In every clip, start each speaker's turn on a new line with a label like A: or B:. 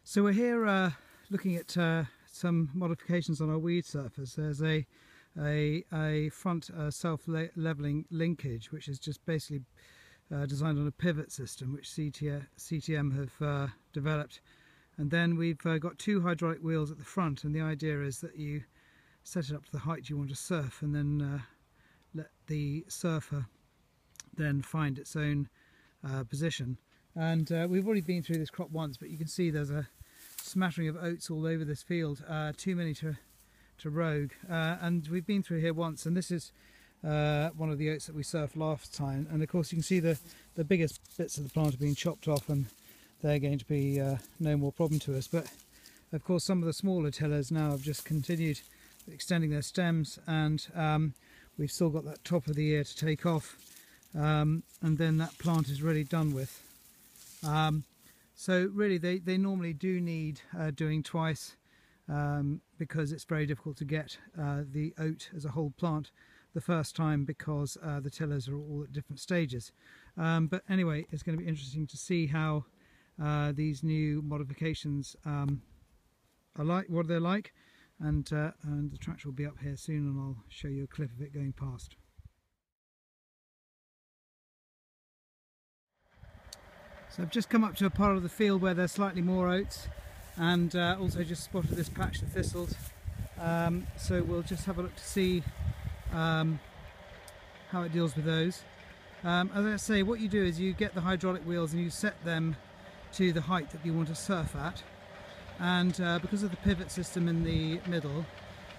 A: So we're here looking at some modifications on our weed surface. There's a front self-leveling linkage, which is just basically designed on a pivot system, which CTM have developed. And then we've got two hydraulic wheels at the front, and the idea is that you set it up to the height you want to surf, and then let the surfer then find its own position. And we've already been through this crop once, but you can see there's a smattering of oats all over this field, too many to rogue, and we've been through here once, and this is one of the oats that we surfed last time. And of course you can see the biggest bits of the plant are being chopped off, and they're going to be no more problem to us. But of course some of the smaller tillers now have just continued extending their stems, and we've still got that top of the ear to take off, and then that plant is really done with. So really they normally do need doing twice, because it's very difficult to get the oat as a whole plant the first time, because the tillers are all at different stages. But anyway, it's going to be interesting to see how these new modifications are like, what they're like, and the tractor will be up here soon, and I'll show you a clip of it going past. So I've just come up to a part of the field where there's slightly more oats, and also just spotted this patch of thistles. So we'll just have a look to see how it deals with those. As I say, what you do is you get the hydraulic wheels and you set them to the height that you want to surf at, and because of the pivot system in the middle,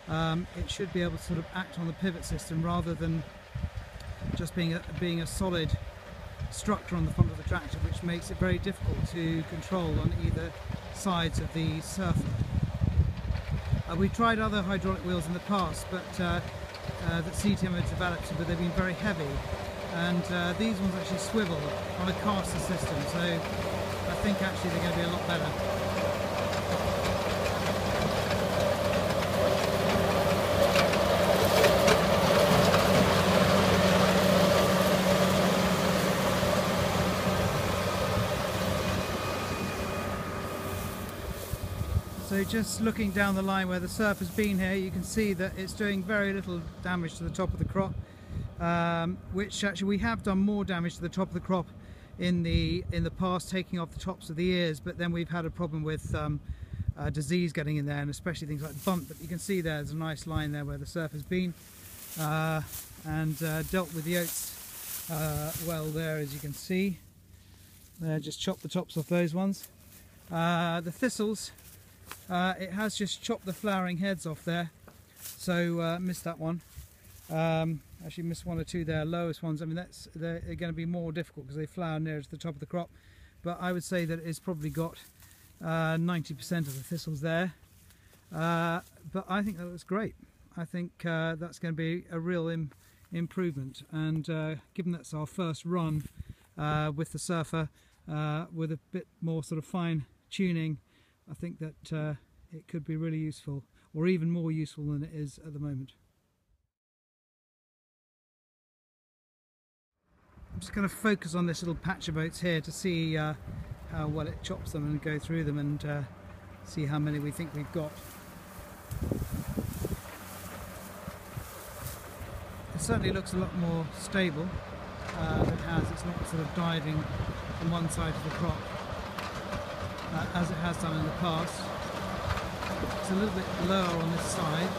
A: it should be able to sort of act on the pivot system rather than just being a solid structure on the front of the tractor, which makes it very difficult to control on either sides of the surfer. We've tried other hydraulic wheels in the past, but that CTM have developed, but they've been very heavy, and these ones actually swivel on a caster system, so I think actually they're going to be a lot better. So just looking down the line where the surf has been here, you can see that it's doing very little damage to the top of the crop, which actually we have done more damage to the top of the crop in the past, taking off the tops of the ears, but then we've had a problem with disease getting in there, and especially things like bunt. But you can see there's a nice line there where the surf has been, and dealt with the oats well there, as you can see. Just chopped the tops off those ones. The thistles, it has just chopped the flowering heads off there, so missed that one. Actually missed one or two there, lowest ones. I mean, they're going to be more difficult because they flower near to the top of the crop, but I would say that it's probably got 90% of the thistles there. But I think that looks great. I think that's going to be a real improvement, and given that's our first run with the surfer, with a bit more sort of fine tuning, I think that it could be really useful, or even more useful than it is at the moment. I'm just going to focus on this little patch of oats here to see how well it chops them and go through them, and see how many we think we've got. It certainly looks a lot more stable than it has. It's not sort of diving from one side of the crop as it has done in the past. It's a little bit lower on this side.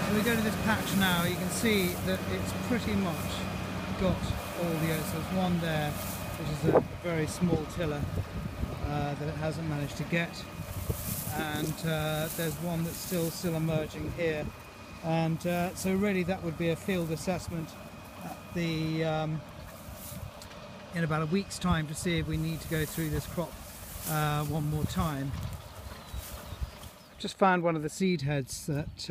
A: So we go to this patch now, you can see that it's pretty much got all the oats. There's one there, which is a very small tiller that it hasn't managed to get, and there's one that's still emerging here, and so really that would be a field assessment at the in about a week's time to see if we need to go through this crop one more time. Just found one of the seed heads that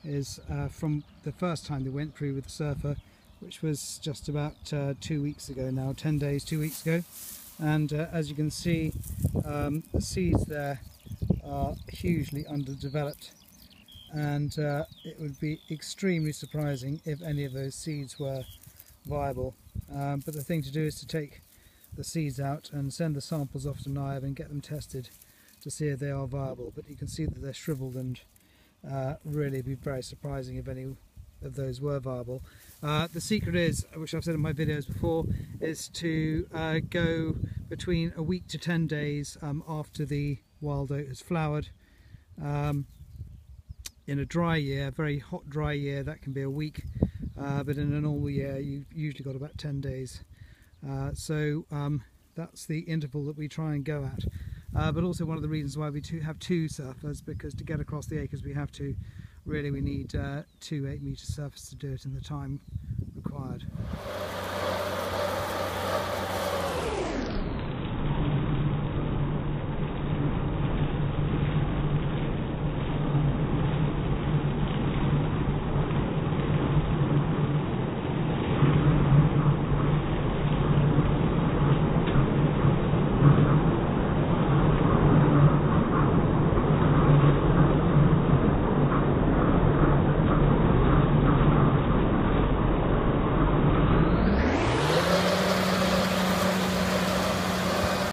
A: is from the first time they went through with the surfer, which was just about 2 weeks ago now, 10 days, 2 weeks ago. and as you can see, the seeds there are hugely underdeveloped, and it would be extremely surprising if any of those seeds were viable. But the thing to do is to take the seeds out and send the samples off to NIAB and get them tested to see if they are viable. But you can see that they're shriveled, and really be very surprising if any of those were viable. The secret is, which I've said in my videos before, is to go between a week to 10 days after the wild oat has flowered. In a dry year, very hot dry year, that can be a week, but in a normal year you've usually got about 10 days. So that's the interval that we try and go at. But also one of the reasons why we have two surfers, because to get across the acres we need 2 8-metre surfers to do it in the time required.